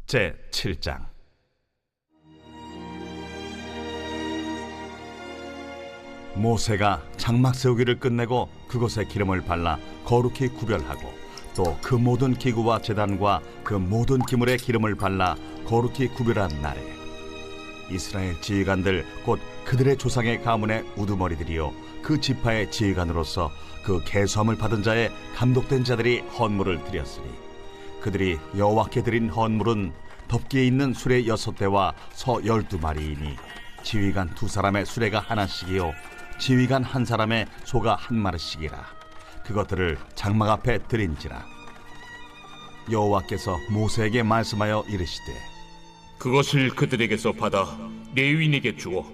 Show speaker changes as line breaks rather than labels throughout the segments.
제7장. 모세가 장막 세우기를 끝내고 그곳에 기름을 발라 거룩히 구별하고 또 그 모든 기구와 제단과 그 모든 기물에 기름을 발라 거룩히 구별한 날에 이스라엘 지휘관들 곧 그들의 조상의 가문의 우두머리들이요 그 지파의 지휘관으로서 그 계수함을 받은 자의 감독된 자들이 헌물을 드렸으니 그들이 여호와께 드린 헌물은 덮기에 있는 수레 6대와 서 12마리이니 지휘관 2사람의 수레가 하나씩이요 지휘관 1사람의 소가 1마리씩이라. 그것들을 장막 앞에 드린지라. 여호와께서 모세에게 말씀하여 이르시되
그것을 그들에게서 받아 레위인에게 주어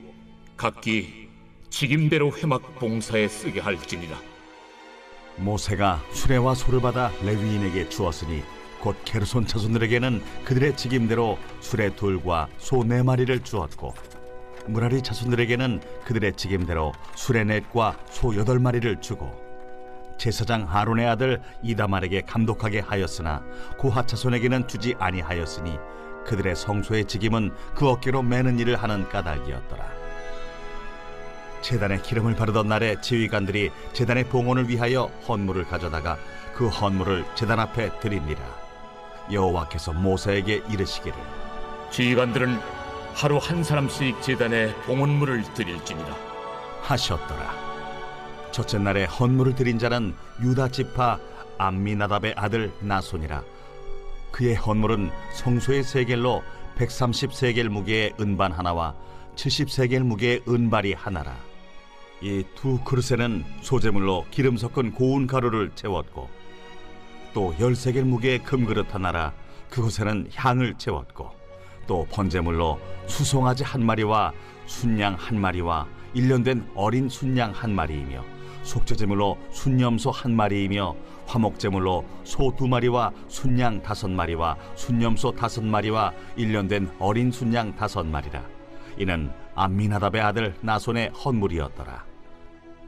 각기 직임대로 회막 봉사에 쓰게 할지니라.
모세가 수레와 소를 받아 레위인에게 주었으니 곧 게르손 자손들에게는 그들의 직임대로 수레 2과 소 4마리를 주었고 무라리 자손들에게는 그들의 직임대로 수레 4과 소 8마리를 주고 제사장 아론의 아들 이다말에게 감독하게 하였으나 고핫 자손에게는 주지 아니하였으니 그들의 성소의 직임은 그 어깨로 매는 일을 하는 까닭이었더라. 제단에 기름을 바르던 날에 지휘관들이 제단의 봉헌을 위하여 헌물을 가져다가 그 헌물을 제단 앞에 드리니라. 여호와께서 모세에게 이르시기를
지휘관들은 하루 1사람씩 제단에 봉헌물을 드릴지니라
하셨더라. 첫째 날에 헌물을 드린 자는 유다 지파 암미나답의 아들 나손이라. 그의 헌물은 성소의 세겔로 130세겔 무게의 은반 하나와 70세겔 무게의 은발이 하나라. 이 2 그릇에는 소재물로 기름 섞은 고운 가루를 채웠고 또 10세겔 무게의 금그릇 하나라. 그곳에는 향을 채웠고 또 번제물로 수송아지 1마리와 순양 1마리와 1년 된 어린 순양 1마리이며 속죄제물로 순염소 1마리이며 화목제물로 소 2마리와 순양 5마리와 순염소 5마리와 1년 된 어린 순양 5마리라. 이는 암미나답의 아들 나손의 헌물이었더라.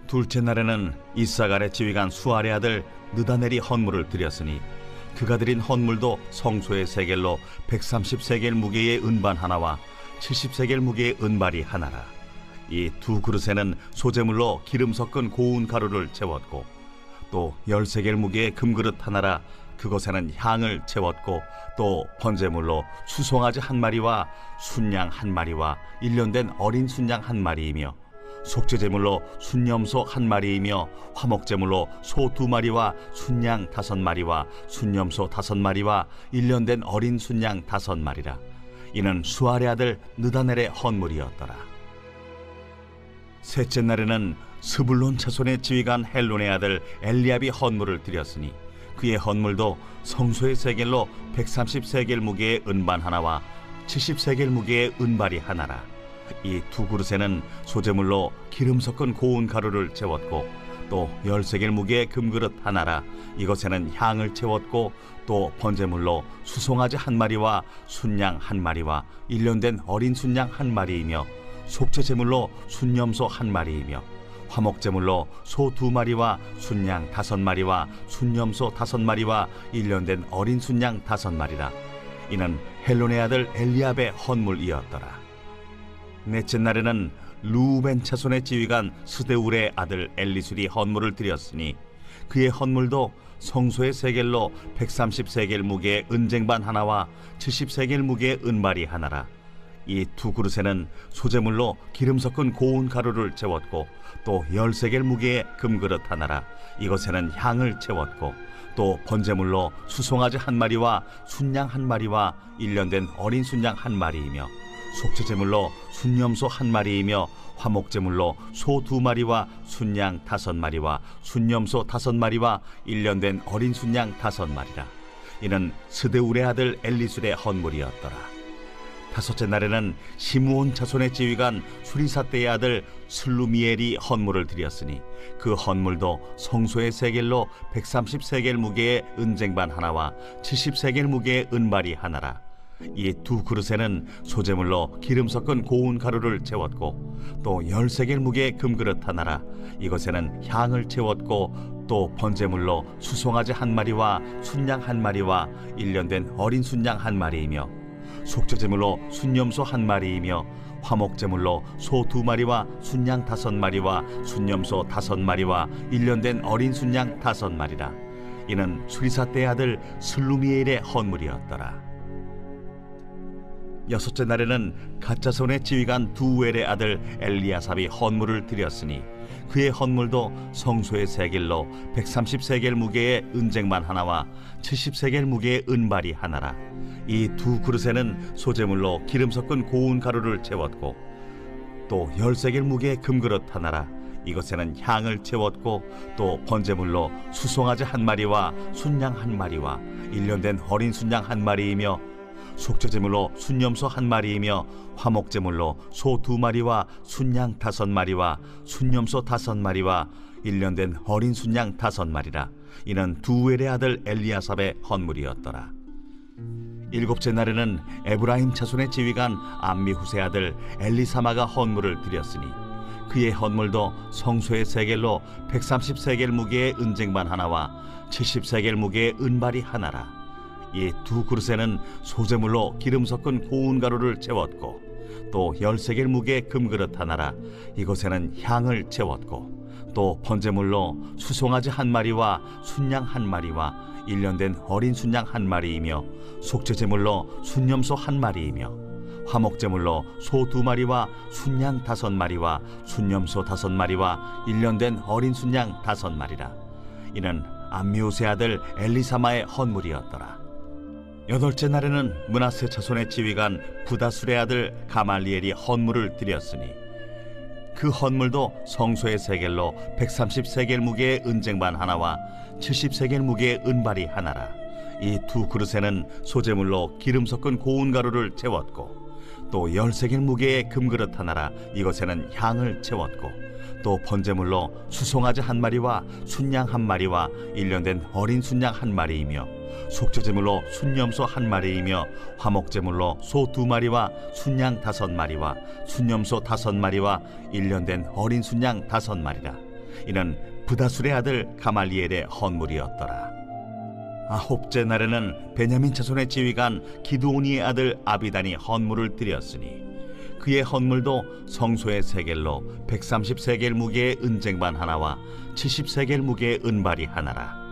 둘째 날에는 이사갈의 지휘관 수알의 아들 느다넬이 헌물을 드렸으니 그가 드린 헌물도 성소의 세겔로 130세겔 무게의 은반 하나와 70세겔 무게의 은발이 하나라. 이 2 그릇에는 소재물로 기름 섞은 고운 가루를 채웠고 또 10세겔 무게의 금그릇 하나라. 그것에는 향을 채웠고 또 번제물로 수송아지 1마리와 순양 1마리와 1년 된 어린 순양 1마리이며 속죄제물로 순염소 1마리이며 화목제물로 소 2마리와 순양 5마리와 순염소 5마리와 1년 된 어린 순양 5마리라. 이는 수알의 아들 느다넬의 헌물이었더라. 셋째 날에는 스불론 자손의 지휘관 헬론의 아들 엘리압이 헌물을 드렸으니 그의 헌물도 성소의 세겔로 130세겔 무게의 은반 하나와 70세겔 무게의 은발이 하나라. 이 2 그릇에는 소재물로 기름 섞은 고운 가루를 채웠고 또 10세겔 무게의 금그릇 하나라. 이것에는 향을 채웠고 또 번제물로 수송아지 1마리와 순양 1마리와 1년 된 어린 순양 1마리이며 속죄제물로 순염소 1마리이며 화목제물로 소 2마리와 순양 5마리와 순염소 5마리와 1년 된 어린 순양 5마리라. 이는 헬론의 아들 엘리압의 헌물이었더라. 넷째 날에는 루벤 자손의 지휘관 스데울의 아들 엘리술이 헌물을 드렸으니 그의 헌물도 성소의 세겔로 130세겔 무게의 은쟁반 하나와 70세겔 무게의 은발이 하나라. 이 2 그릇에는 소재물로 기름 섞은 고운 가루를 채웠고 또 10세겔 무게의 금그릇 하나라. 이것에는 향을 채웠고 또 번제물로 수송아지 1마리와 순양 1마리와 1년 된 어린 순양 1마리이며 속죄제물로 순염소 1마리이며 화목제물로 소 2마리와 순양 5마리와 순염소 5마리와 1년 된 어린 순양 5마리라. 이는 스데울의 아들 엘리술의 헌물이었더라. 다섯째 날에는 시므온 자손의 지휘관 수리사떼의 아들 슬루미엘이 헌물을 드렸으니 그 헌물도 성소의 세겔로 130세겔 무게의 은쟁반 하나와 70세겔 무게의 은발이 하나라. 이 2 그릇에는 소재물로 기름 섞은 고운 가루를 채웠고 또 10세겔 무게의 금그릇 하나라. 이것에는 향을 채웠고 또 번제물로 수송아지 1마리와 순양 1마리와 1년 된 어린 순양 1마리이며 속죄제물로 순염소 1마리이며 화목제물로 소 2마리와 순양 5마리와 순염소 5마리와 1년 된 어린 순양 5마리라. 이는 수리사떼의 아들 슬루미엘의 헌물이었더라. 여섯째 날에는 갓자손의 지휘관 두엘의 아들 엘리야삽이 헌물을 드렸으니 그의 헌물도 성소의 세겔로 130세겔 무게의 은쟁반 하나와 70세겔 무게의 은발이 하나라. 이 두 그릇에는 소제물로 기름 섞은 고운 가루를 채웠고 또 10세겔 무게의 금그릇 하나라. 이것에는 향을 채웠고 또 번제물로 수송아지 1마리와 순양 1마리와 1년 된 어린 순양 1마리이며 속죄제물로 순염소 1마리이며 화목제물로 소 2마리와 순양 5마리와 순염소 5마리와 1년 된 어린 순양 5마리라. 이는 두엘의 아들 엘리야삽의 헌물이었더라. 일곱째 날에는 에브라임 자손의 지휘관 암미후세 아들 엘리사마가 헌물을 드렸으니 그의 헌물도 성소의 세겔로 130세겔 무게의 은쟁반 하나와 70세겔 무게의 은발이 하나라. 이 두 그릇에는 소제물로 기름 섞은 고운 가루를 채웠고 또 10세겔 무게의 금그릇 하나라. 이것에는 향을 채웠고 또 번제물로 수송아지 1마리와 순양 1마리와 1년 된 어린 순양 1마리이며 속죄제물로 순염소 1마리이며 화목제물로 소 2마리와 순양 5마리와 순염소 5마리와 1년 된 어린 순양 5마리라. 이는 암미우세 아들 엘리사마의 헌물이었더라. 여덟째 날에는 므낫세 자손의 지휘관 부다술의 아들 가말리엘이 헌물을 드렸으니 그 헌물도 성소의 세겔로 130세겔 무게의 은쟁반 하나와 70세겔 무게의 은발이 하나라. 이 두 그릇에는 소제물로 기름 섞은 고운 가루를 채웠고 또 10세겔 무게의 금그릇 하나라. 이것에는 향을 채웠고 또 번제물로 수송아지 1마리와 순양 1마리와 1년 된 어린 순양 1마리이며 속죄제물로 순염소 1마리이며 화목제물로 소 2마리와 순양 5마리와 순염소 5마리와 1년 된 어린 순양 5마리라. 이는 부다술의 아들 가말리엘의 헌물이었더라. 아홉째 날에는 베냐민 자손의 지휘관 기드오니의 아들 아비단이 헌물을 드렸으니 그의 헌물도 성소의 세겔로 130세겔 무게의 은쟁반 하나와 70세겔 무게의 은발이 하나라.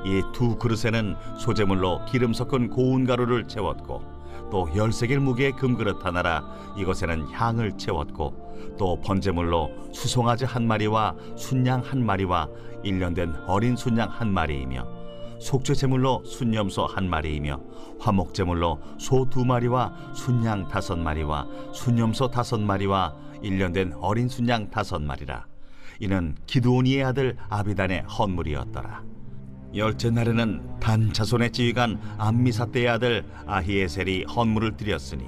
이 두 그릇에는 소제물로 기름 섞은 고운 가루를 채웠고 또 10세겔 무게의 금그릇 하나라. 이것에는 향을 채웠고 또 번제물로 수송아지 1마리와 순양 1마리와 1년 된 어린 순양 1마리이며 속죄제물로 순염소 1마리이며 화목제물로 소 2마리와 순양 5마리와 순염소 5마리와 1년 된 어린 순양 5마리라. 이는 기드오니의 아들 아비단의 헌물이었더라. 열째 날에는 단 자손의 지휘관 암미사떼의 아들 아히에셀이 헌물을 드렸으니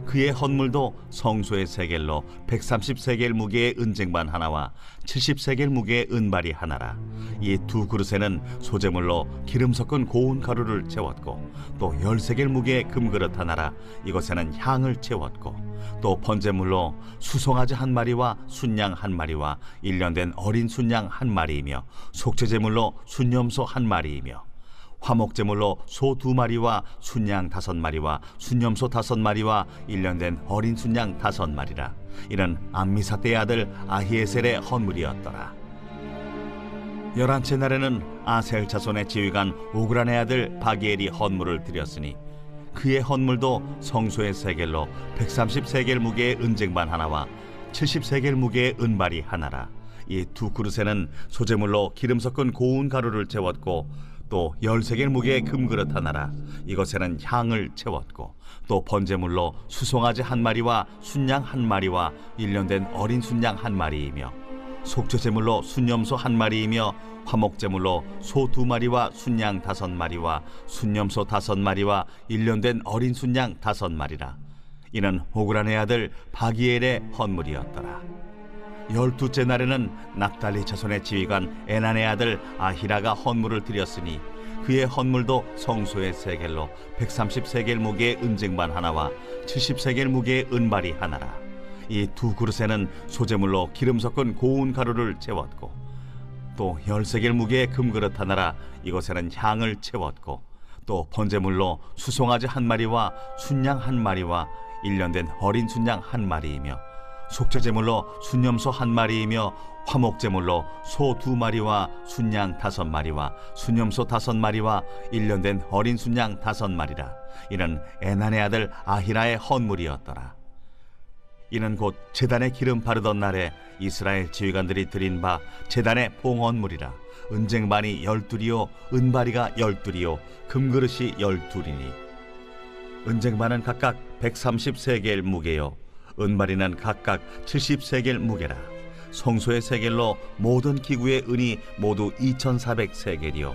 그의 헌물도 성소의 세겔로 130세겔 무게의 은쟁반 하나와 70세겔 무게의 은발이 하나라. 이 두 그릇에는 소제물로 기름 섞은 고운 가루를 채웠고 또 10세겔 무게의 금그릇 하나라. 이것에는 향을 채웠고 또 번제물로 수송아지 1마리와 순양 1마리와 1년 된 어린 순양 1마리이며 속죄제물로 순염소 1마리이며 화목제물로 소 2마리와 순양 5마리와 순염소 5마리와 1년 된 어린 순양 5마리라. 이는 암미사떼의 아들 아히에셀의 헌물이었더라. 열한째 날에는 아셀 자손의 지휘관 오그란의 아들 바기엘이 헌물을 드렸으니 그의 헌물도 성소의 세겔로 130세겔 무게의 은쟁반 하나와 70세겔 무게의 은발이 하나라. 이 두 그릇에는 소제물로 기름 섞은 고운 가루를 채웠고 또 10세겔 무게의 금그릇 하나라. 이것에는 향을 채웠고 또 번제물로 수송아지 1마리와 순양 1마리와 1년 된 어린 순양 1마리이며 속죄제물로 순염소 1마리이며 화목제물로 소 2마리와 순양 5마리와 순염소 5마리와 1년 된 어린 순양 5마리라. 이는 오그란의 아들 바기엘의 헌물이었더라. 12째 날에는 납달리 자손의 지휘관 에난의 아들 아히라가 헌물을 드렸으니 그의 헌물도 성소의 세겔로 130세겔 무게의 은쟁반 하나와 70세겔 무게의 은발이 하나라. 이 두 그릇에는 소제물로 기름 섞은 고운 가루를 채웠고 또 10세겔 무게의 금그릇 하나라. 이것에는 향을 채웠고 또 번제물로 수송아지 한 마리와 순양 한 마리와 1년 된 어린 순양 한 마리이며 속죄제물로 순염소 한 마리이며 화목제물로 소 2마리와 순양 5마리와 순염소 5마리와 1년 된 어린 순양 5마리라. 이는 에난의 아들 아히라의 헌물이었더라. 이는 곧 제단에 기름 바르던 날에 이스라엘 지휘관들이 드린 바 제단의 봉헌물이라. 은쟁반이 12이요 은바리가 12이요 금그릇이 12이니 은쟁반은 각각 130세겔 무게요 은바리는 각각 70세겔 무게라. 성소의 세겔로 모든 기구의 은이 모두 2400세겔이요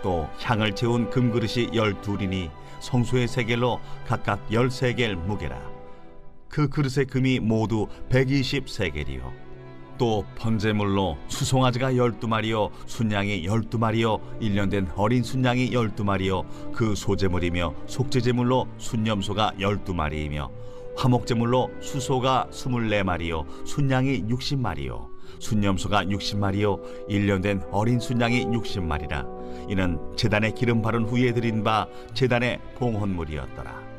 또 향을 채운 금그릇이 12이니 성소의 세겔로 각각 10세겔 무게라. 그 그릇의 금이 모두 120세겔이요 또 번제물로 수송아지가 12마리요 순양이 12마리요 1년 된 어린 순양이 12마리요 그 소제물이며 속죄제물로 순염소가 12마리이며 화목제물로 수소가 24마리요 순양이 60마리요 순염소가 60마리요 1년 된 어린 순양이 60마리라. 이는 제단에 기름 바른 후에 드린 바 제단의 봉헌물이었더라.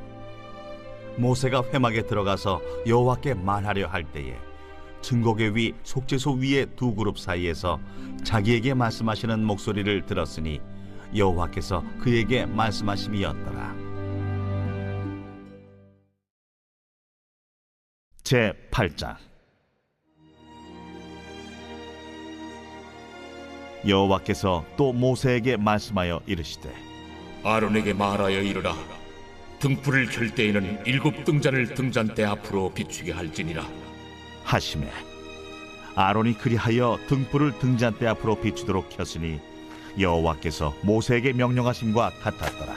모세가 회막에 들어가서 여호와께 말하려 할 때에 증거궤 위 속죄소 위의 두 그룹 사이에서 자기에게 말씀하시는 목소리를 들었으니 여호와께서 그에게 말씀하심이었더라. 제8장 여호와께서 또 모세에게 말씀하여 이르시되
아론에게 말하여 이르라. 등불을 켤 때에는 7 등잔을 등잔대 앞으로 비추게 할지니라
하시매 아론이 그리하여 등불을 등잔대 앞으로 비추도록 켰으니 여호와께서 모세에게 명령하심과 같았더라.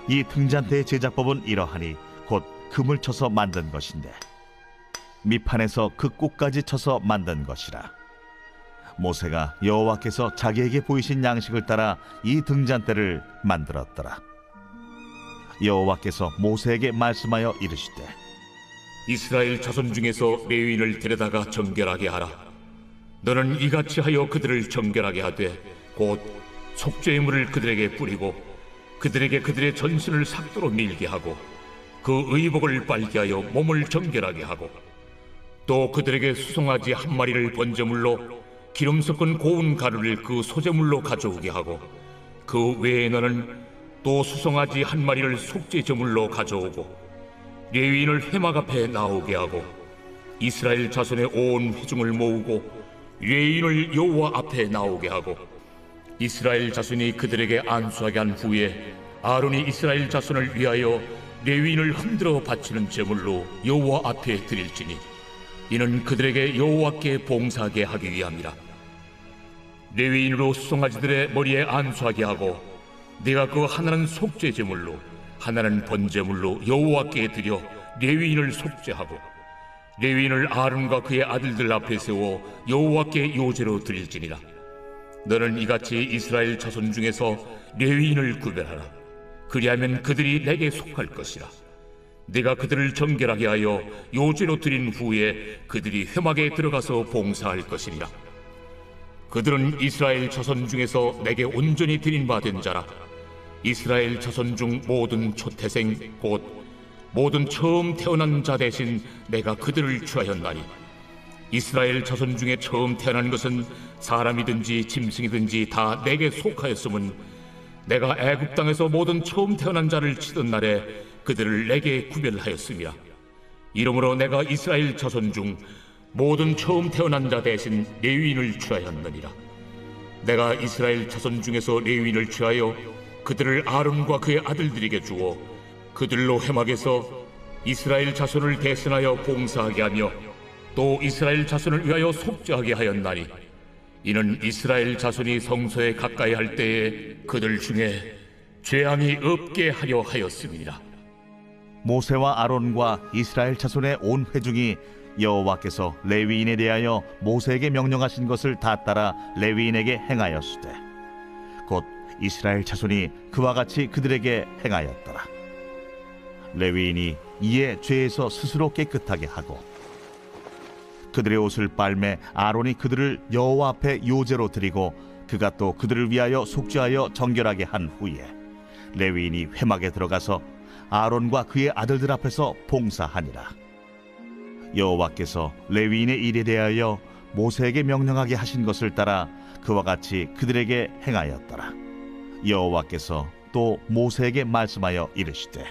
이 등잔대의 제작법은 이러하니 곧 금을 쳐서 만든 것인데 밑판에서 그 꼭까지 쳐서 만든 것이라. 모세가 여호와께서 자기에게 보이신 양식을 따라 이 등잔대를 만들었더라. 여호와께서 모세에게 말씀하여 이르시되
이스라엘 자손 중에서 레위인을 데려다가 정결하게 하라. 너는 이같이 하여 그들을 정결하게 하되 곧 속죄의 물을 그들에게 뿌리고 그들에게 그들의 전신을 삭도로 밀게 하고 그 의복을 빨게 하여 몸을 정결하게 하고 또 그들에게 수송아지 한 마리를 번제물로 기름 섞은 고운 가루를 그 소제물로 가져오게 하고 그 외에 너는 또 수송아지 한 마리를 속죄제물로 가져오고 레위인을 회막 앞에 나오게 하고 이스라엘 자손의 온 회중을 모으고 레위인을 여호와 앞에 나오게 하고 이스라엘 자손이 그들에게 안수하게 한 후에 아론이 이스라엘 자손을 위하여 레위인을 흔들어 바치는 제물로 여호와 앞에 드릴지니 이는 그들에게 여호와께 봉사하게 하기 위함이라. 레위인으로 수송아지들의 머리에 안수하게 하고 네가 그 하나는 속죄제물로 하나는 번제물로 여호와께 드려 레위인을 속죄하고 레위인을 아론과 그의 아들들 앞에 세워 여호와께 요제로 드릴지니라. 너는 이같이 이스라엘 자손 중에서 레위인을 구별하라. 그리하면 그들이 내게 속할 것이라. 네가 그들을 정결하게 하여 요제로 드린 후에 그들이 회막에 들어가서 봉사할 것이니라. 그들은 이스라엘 자손 중에서 내게 온전히 드린 바 된 자라. 이스라엘 자손 중 모든 초태생 곧 모든 처음 태어난 자 대신 내가 그들을 취하였나니 이스라엘 자손 중에 처음 태어난 것은 사람이든지 짐승이든지 다 내게 속하였음은 내가 애굽 땅에서 모든 처음 태어난 자를 치던 날에 그들을 내게 구별하였음이라. 이러므로 내가 이스라엘 자손 중 모든 처음 태어난 자 대신 레위인을 취하였느니라. 내가 이스라엘 자손 중에서 레위인을 취하여 그들을 아론과 그의 아들들에게 주어 그들로 회막에서 이스라엘 자손을 대신하여 봉사하게 하며 또 이스라엘 자손을 위하여 속죄하게 하였나니 이는 이스라엘 자손이 성소에 가까이 할 때에 그들 중에 죄함이 없게 하려 하였음이니라.
모세와 아론과 이스라엘 자손의 온 회중이 여호와께서 레위인에 대하여 모세에게 명령하신 것을 다 따라 레위인에게 행하였으되 곧 이스라엘 자손이 그와 같이 그들에게 행하였더라. 레위인이 이에 죄에서 스스로 깨끗하게 하고 그들의 옷을 빨매 아론이 그들을 여호와 앞에 요제로 드리고 그가 또 그들을 위하여 속죄하여 정결하게 한 후에 레위인이 회막에 들어가서 아론과 그의 아들들 앞에서 봉사하니라. 여호와께서 레위인의 일에 대하여 모세에게 명령하게 하신 것을 따라 그와 같이 그들에게 행하였더라. 여호와께서 또 모세에게 말씀하여 이르시되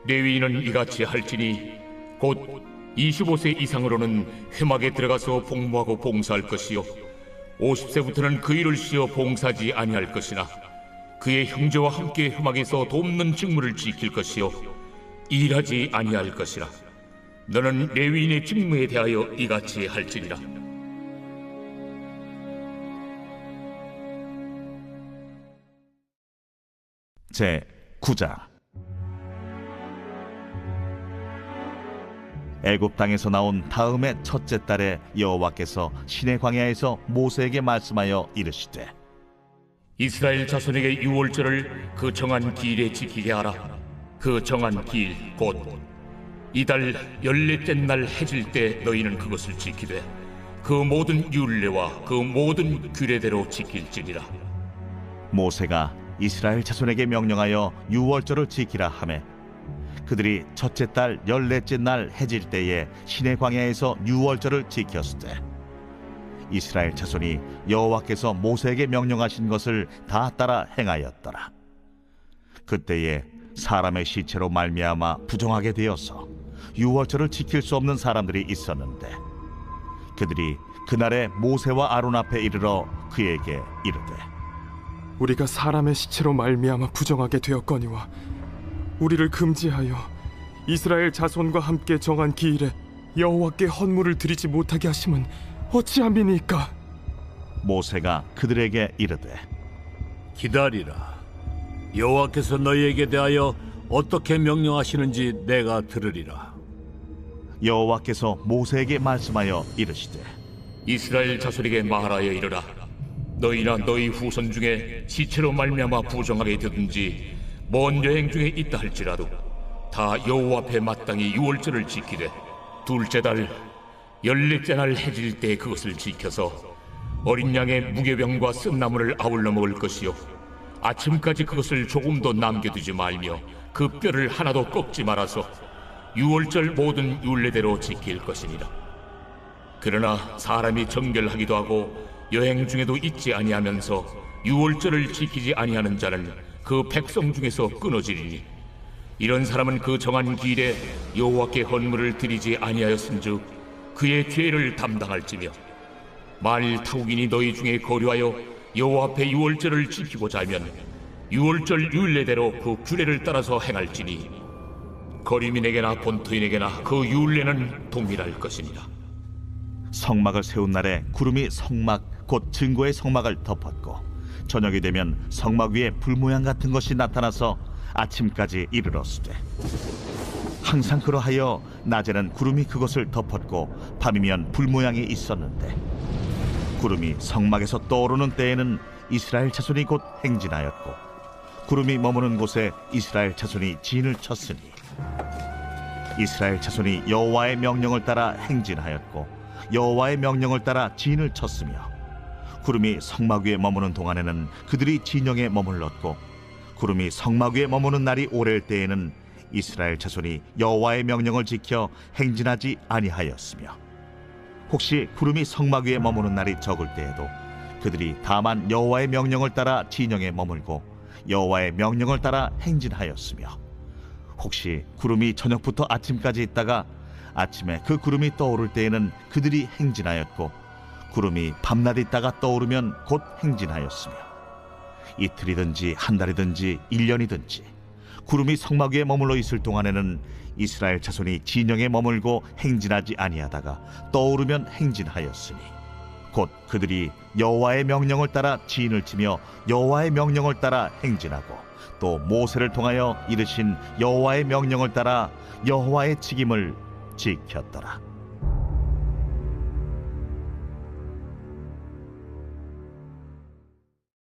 레위인은 이같이 할지니 곧 25세 이상으로는 회막에 들어가서 복무하고 봉사할 것이요 50세부터는 그 일을 쉬어 봉사하지 아니할 것이나 그의 형제와 함께 회막에서 돕는 직무를 지킬 것이요 일하지 아니할 것이라. 너는 레위인의 직무에 대하여 이같이 할지니라.
제 9장. 애굽 땅에서 나온 다음의 첫째 달에 여호와께서 시내 광야에서 모세에게 말씀하여 이르시되
이스라엘 자손에게 유월절을 그 정한 기일에 지키게 하라. 그 정한 기일 곧 이달 14째 날 해질 때 너희는 그것을 지키되 그 모든 율례와 그 모든 규례대로 지킬지니라.
모세가 이스라엘 자손에게 명령하여 유월절을 지키라 하매 그들이 첫째 달 14째 날 해질 때에 시내 광야에서 유월절을 지켰으되 이스라엘 자손이 여호와께서 모세에게 명령하신 것을 다 따라 행하였더라. 그때에 사람의 시체로 말미암아 부정하게 되어서 유월절을 지킬 수 없는 사람들이 있었는데 그들이 그날에 모세와 아론 앞에 이르러 그에게 이르되
우리가 사람의 시체로 말미암아 부정하게 되었거니와 우리를 금지하여 이스라엘 자손과 함께 정한 기일에 여호와께 헌물을 드리지 못하게 하심은 어찌함이니까?
모세가 그들에게 이르되
기다리라. 여호와께서 너희에게 대하여 어떻게 명령하시는지 내가 들으리라.
여호와께서 모세에게 말씀하여 이르시되
이스라엘 자손에게 말하여 이르라. 너희나 너희 후손 중에 시체로 말미암아 부정하게 되든지 먼 여행 중에 있다 할지라도 다 여호와 앞에 마땅히 유월절을 지키되 둘째 달 14째 날 해질 때 그것을 지켜서 어린 양의 무교병과 쓴나물을 아울러 먹을 것이요 아침까지 그것을 조금도 남겨두지 말며 그 뼈를 하나도 꺾지 말아서 유월절 모든 율례대로 지킬 것이니라. 그러나 사람이 정결하기도 하고 여행 중에도 잊지 아니하면서 유월절을 지키지 아니하는 자는 그 백성 중에서 끊어지리니 이런 사람은 그 정한 기일에 여호와께 헌물을 드리지 아니하였은즉 그의 죄를 담당할지며 만일 타국인이 너희 중에 거류하여 여호와 앞에 유월절을 지키고자 하면 유월절 율례대로 그 규례를 따라서 행할지니 거류민에게나 본토인에게나 그 율례는 동일할 것이니라.
성막을 세운 날에 구름이 성막 곧 증거의 성막을 덮었고 저녁이 되면 성막 위에 불 모양 같은 것이 나타나서 아침까지 이르렀으되 항상 그러하여 낮에는 구름이 그것을 덮었고 밤이면 불 모양이 있었는데 구름이 성막에서 떠오르는 때에는 이스라엘 자손이 곧 행진하였고 구름이 머무는 곳에 이스라엘 자손이 진을 쳤으니 이스라엘 자손이 여호와의 명령을 따라 행진하였고 여호와의 명령을 따라 진을 쳤으며 구름이 성막 위에 머무는 동안에는 그들이 진영에 머물렀고 구름이 성막 위에 머무는 날이 오래일 때에는 이스라엘 자손이 여호와의 명령을 지켜 행진하지 아니하였으며 혹시 구름이 성막 위에 머무는 날이 적을 때에도 그들이 다만 여호와의 명령을 따라 진영에 머물고 여호와의 명령을 따라 행진하였으며 혹시 구름이 저녁부터 아침까지 있다가 아침에 그 구름이 떠오를 때에는 그들이 행진하였고 구름이 밤낮 있다가 떠오르면 곧 행진하였으며 이틀이든지 한 달이든지 1년이든지 구름이 성막 위에 머물러 있을 동안에는 이스라엘 자손이 진영에 머물고 행진하지 아니하다가 떠오르면 행진하였으니 곧 그들이 여호와의 명령을 따라 진을 치며 여호와의 명령을 따라 행진하고 또 모세를 통하여 이르신 여호와의 명령을 따라 여호와의 직임을 지켰더라.